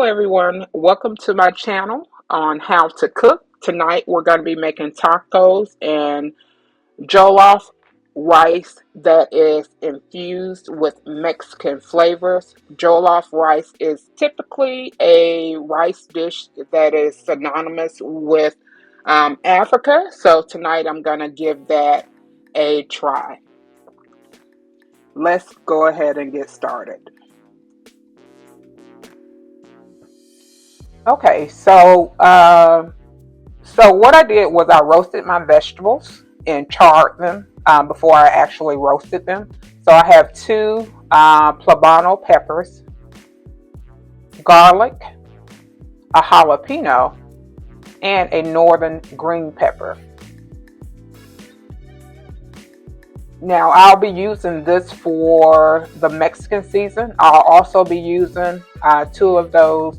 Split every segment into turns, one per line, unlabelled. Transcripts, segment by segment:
everyone. Welcome to my channel on how to cook. Tonight we're going to be making tacos and Jollof rice that is infused with Mexican flavors. Jollof rice is typically a rice dish that is synonymous with Africa. So tonight I'm going to give that a try. Let's go ahead and get started. Okay, so what I did was I roasted my vegetables and charred them before I actually roasted them. So I have two poblano peppers, garlic, a jalapeno, and a northern green pepper. Now I'll be using this for the Mexican season. I'll also be using two of those,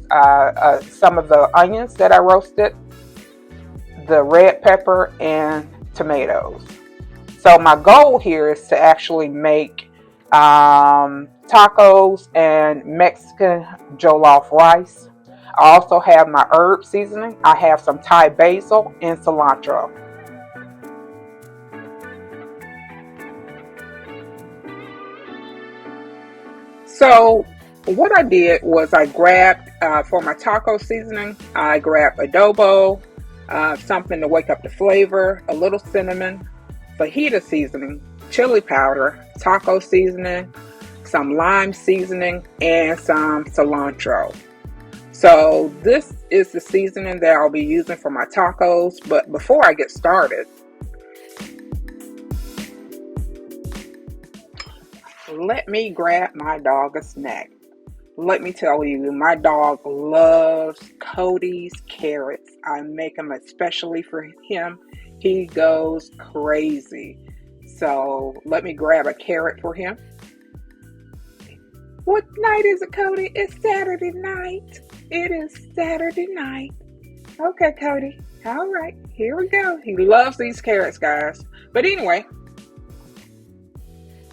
some of the onions that I roasted, the red pepper, and tomatoes. So my goal here is to actually make tacos and Mexican jollof rice. I also have my herb seasoning. I have some Thai basil and cilantro. So what I did was I grabbed, for my taco seasoning, I grabbed adobo, something to wake up the flavor, a little cinnamon, fajita seasoning, chili powder, taco seasoning, some lime seasoning, and some cilantro. So this is the seasoning that I'll be using for my tacos. But before I get started, let me grab my dog a snack. Let me tell you, my dog loves Cody's carrots. I make them especially for him. He goes crazy. So let me grab a carrot for him. What night is it, Cody? It's Saturday night. It is Saturday night. Okay, Cody. All right, here we go. He loves these carrots, guys. But anyway,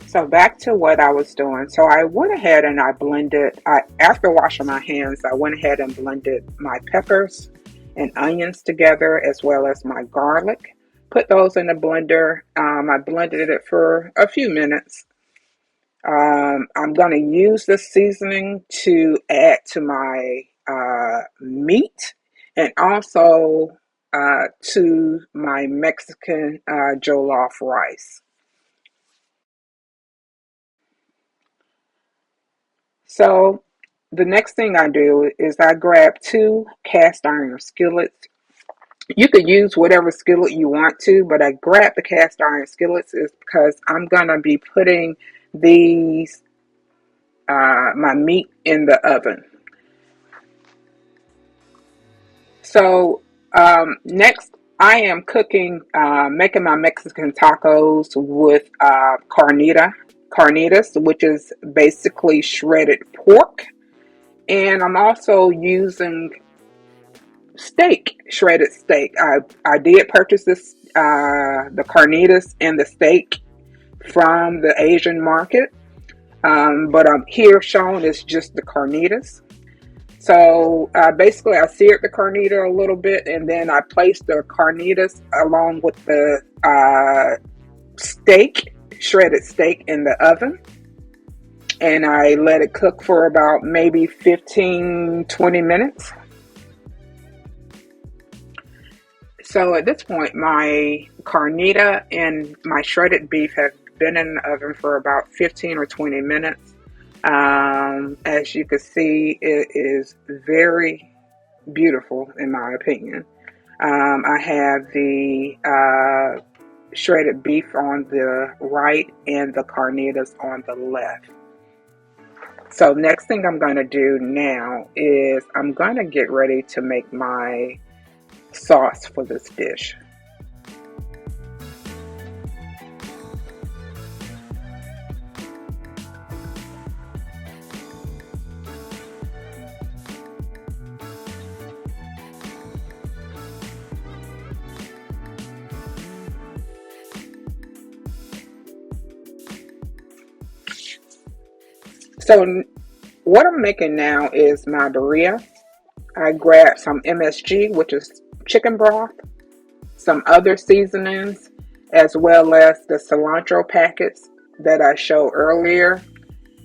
so back to what I was doing. So I went ahead and I blended, after washing my hands, I went ahead and blended my peppers and onions together as well as my garlic. Put those in the blender. I blended it for a few minutes. I'm going to use this seasoning to add to my meat and also to my Mexican jollof rice. So the next thing I do is I grab two cast iron skillets. You could use whatever skillet you want to, but I grab the cast iron skillets is because I'm gonna be putting these my meat in the oven. So next I am cooking, making my Mexican tacos with carnitas, which is basically shredded pork. And I'm also using shredded steak. I did purchase this, the carnitas and the steak from the Asian market, but here shown is just the carnitas. So basically, I seared the carnita a little bit, and then I placed the carnitas along with the shredded steak, in the oven. And I let it cook for about maybe 15-20 minutes. So at this point, my carnita and my shredded beef have been in the oven for about 15 or 20 minutes. As you can see, it is very beautiful in my opinion. I have the shredded beef on the right and the carnitas on the left. So next thing I'm going to do now is I'm going to get ready to make my sauce for this dish. So what I'm making now is my birria. I grabbed some MSG, which is chicken broth, some other seasonings, as well as the cilantro packets that I showed earlier.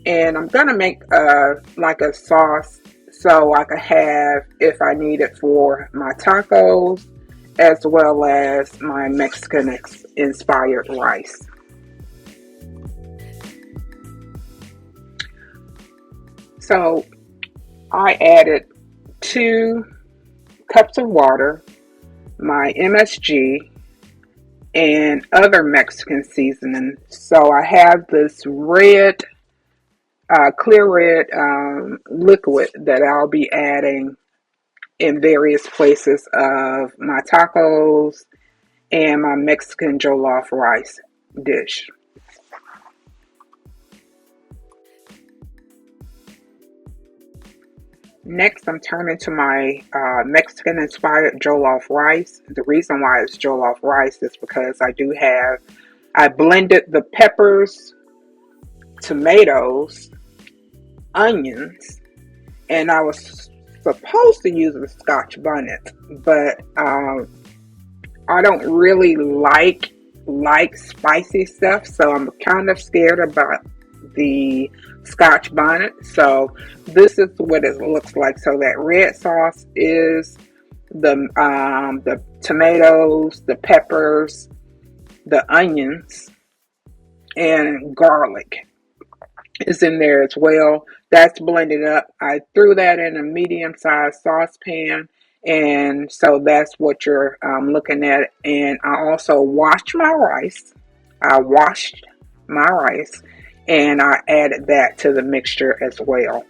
And I'm gonna make like a sauce so I could have if I need it for my tacos, as well as my Mexican inspired rice. So I added 2 cups of water, my MSG, and other Mexican seasoning. So I have this clear red liquid that I'll be adding in various places of my tacos and my Mexican jollof rice dish. Next, I'm turning to my Mexican inspired jollof rice. The reason why it's jollof rice is because I blended the peppers, tomatoes, onions, and I was supposed to use the Scotch bonnet, but I don't really like spicy stuff, so I'm kind of scared about the Scotch bonnet. So this is what it looks like. So that red sauce is the tomatoes, the peppers, the onions, and garlic is in there as well. That's blended up. I threw that in a medium-sized saucepan, and so that's what you're looking at. And I also washed my rice. I washed my rice, and I added that to the mixture as well.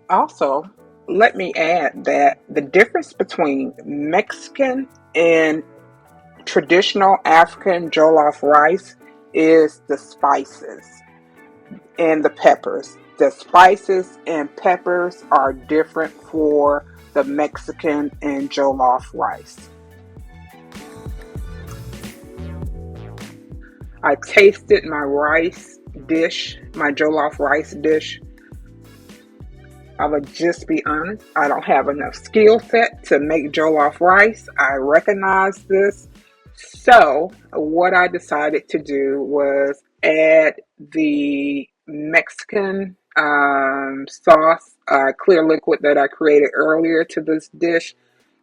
Also, let me add that the difference between Mexican and traditional African jollof rice is the spices and the peppers. The spices and peppers are different for the Mexican and jollof rice. I tasted my rice dish, my jollof rice dish. I would just be honest, I don't have enough skill set to make jollof rice. I recognize this. So, what I decided to do was add the Mexican sauce, clear liquid that I created earlier to this dish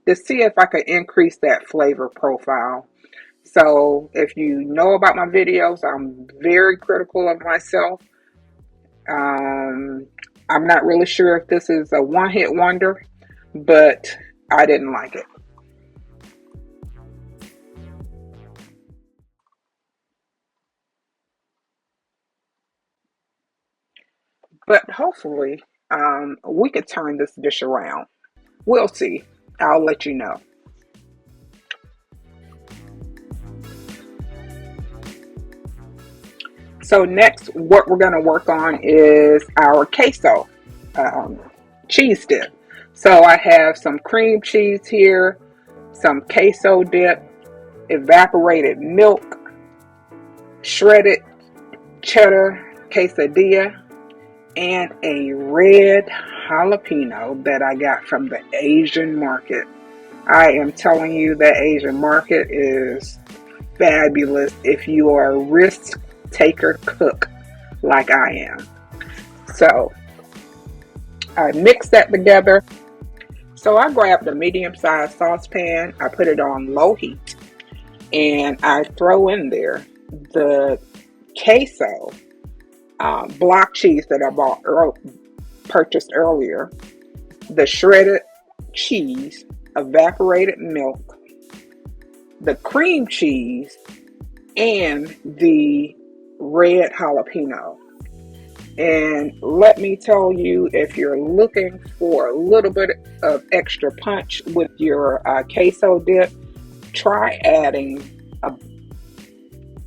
to see if I could increase that flavor profile. So, if you know about my videos, I'm very critical of myself. Um, I'm not really sure if this is a one-hit wonder, but I didn't like it. But hopefully, we could turn this dish around. We'll see. I'll let you know. So next, what we're going to work on is our queso um, cheese dip. So I have some cream cheese here, some queso dip, evaporated milk, shredded cheddar quesadilla, and a red jalapeno that I got from the Asian market. I am telling you that Asian market is fabulous if you are a risk taker cook like I am. So I mixed that together. So I grabbed a medium-sized saucepan. I put it on low heat, and I throw in there the queso block cheese that I purchased earlier, the shredded cheese, evaporated milk, the cream cheese, and the red jalapeno. And let me tell you, if you're looking for a little bit of extra punch with your queso dip, try adding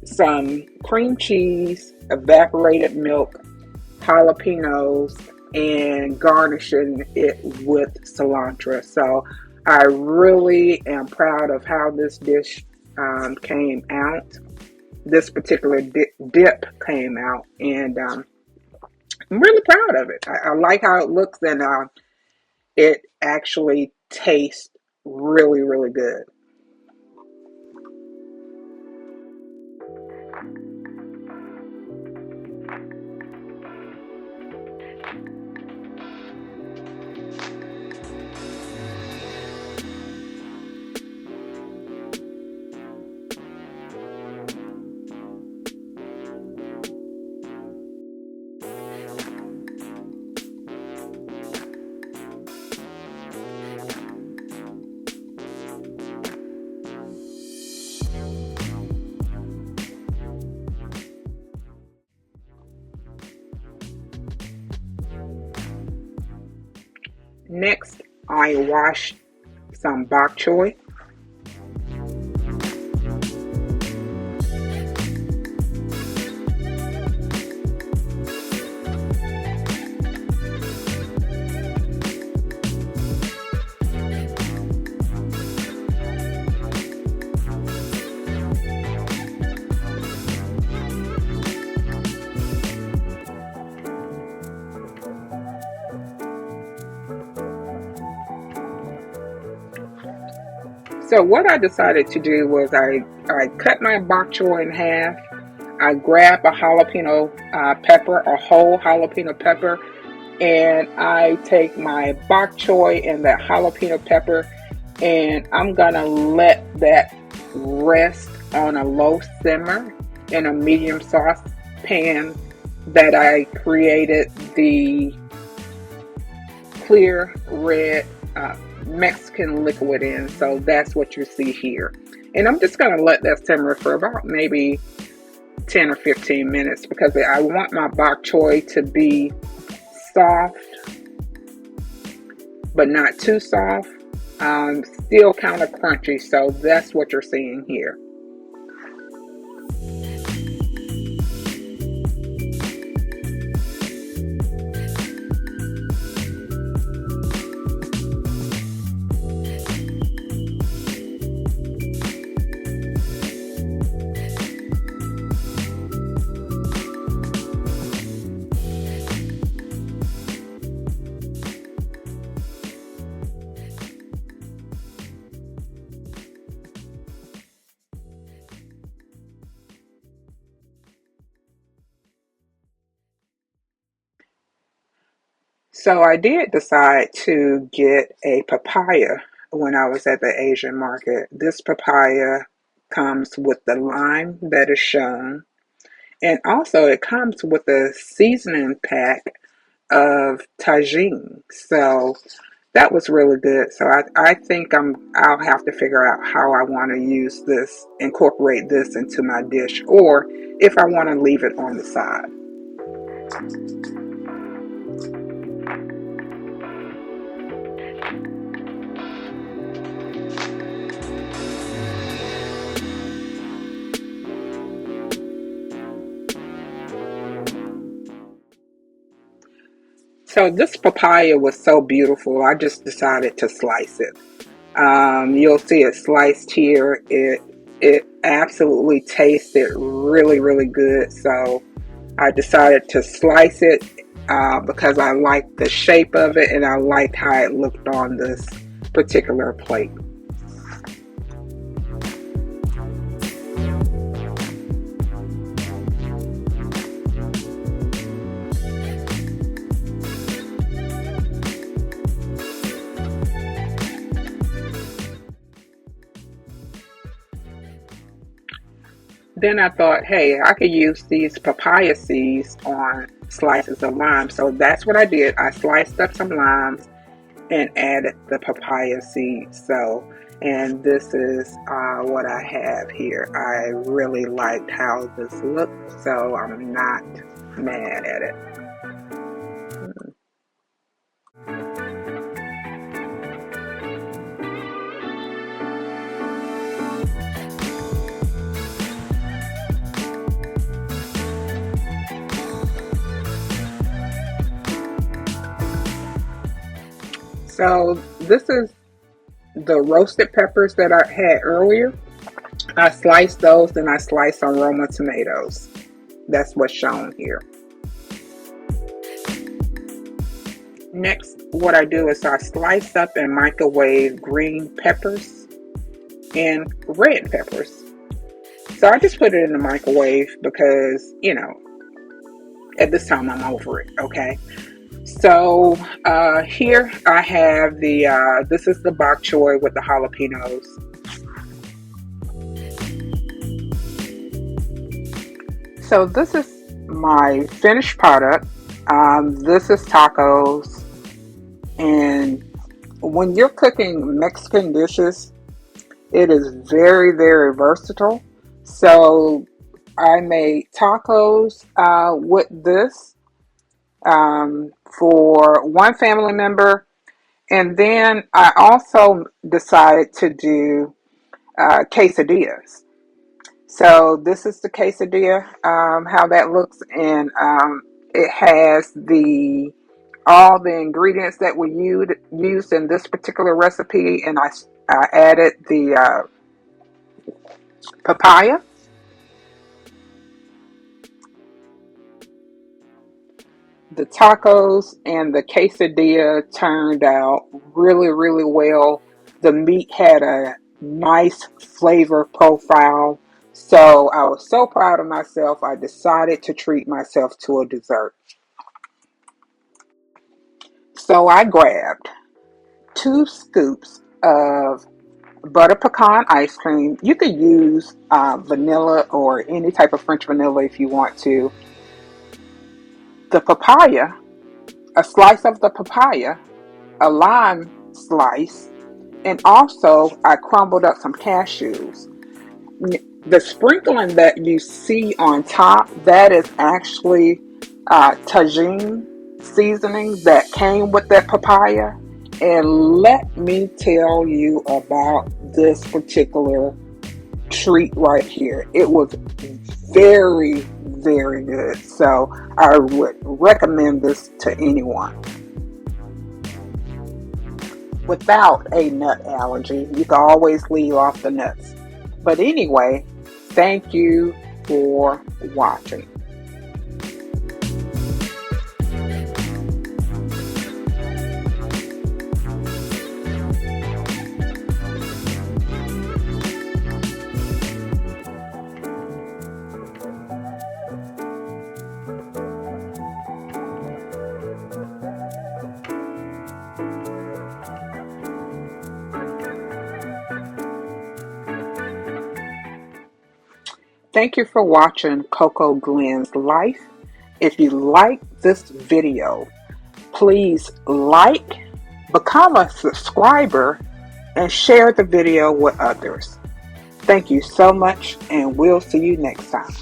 some cream cheese, evaporated milk, jalapenos, and garnishing it with cilantro. So I really am proud of how this dish came out. This particular dip came out, and I'm really proud of it. I like how it looks, and it actually tastes really, really good. Next, I wash some bok choy. So what I decided to do was I cut my bok choy in half. I grab a jalapeno pepper, a whole jalapeno pepper, and I take my bok choy and that jalapeno pepper, and I'm gonna let that rest on a low simmer in a medium sauce pan that I created the clear red Mexican liquid in. So that's what you see here. And I'm just going to let that simmer for about maybe 10 or 15 minutes because I want my bok choy to be soft, but not too soft. Still kind of crunchy. So that's what you're seeing here. So I did decide to get a papaya when I was at the Asian market. This papaya comes with the lime that is shown, and also it comes with a seasoning pack of tagine. So that was really good. So I think I'll have to figure out how I want to use this, incorporate this into my dish, or if I want to leave it on the side. So this papaya was so beautiful. I just decided to slice it. You'll see it sliced here. It absolutely tasted really, really good. So I decided to slice it because I liked the shape of it and I liked how it looked on this particular plate. Then I thought, hey, I could use these papaya seeds on slices of lime. So that's what I did. I sliced up some limes and added the papaya seeds. So, and this is what I have here. I really liked how this looked, so I'm not mad at it. So this is the roasted peppers that I had earlier. I sliced those and I sliced some Roma tomatoes. That's what's shown here. Next, what I do is I slice up and microwave green peppers and red peppers. So I just put it in the microwave because, at this time I'm over it, okay? So here I have this is the bok choy with the jalapenos. So this is my finished product. This is tacos. And when you're cooking Mexican dishes, it is very, very versatile. So I made tacos with this for one family member. And then I also decided to do quesadillas. So this is the quesadilla, how that looks, and it has the all the ingredients that were used in this particular recipe, and I added the papaya, the tacos, and the quesadilla turned out really, really well. The meat had a nice flavor profile. So I was so proud of myself, I decided to treat myself to a dessert. So I grabbed 2 scoops of butter pecan ice cream. You could use vanilla or any type of French vanilla if you want to. The papaya, a slice of the papaya, a lime slice, and also I crumbled up some cashews. The sprinkling that you see on top, that is actually tagine seasoning that came with that papaya. And let me tell you about this particular treat right here. It was very, very good. So I would recommend this to anyone without a nut allergy. You can always leave off the nuts. But anyway, thank you for watching. Thank you for watching Coco Glenn's Life. If you like this video, please like, become a subscriber, and share the video with others. Thank you so much, and we'll see you next time.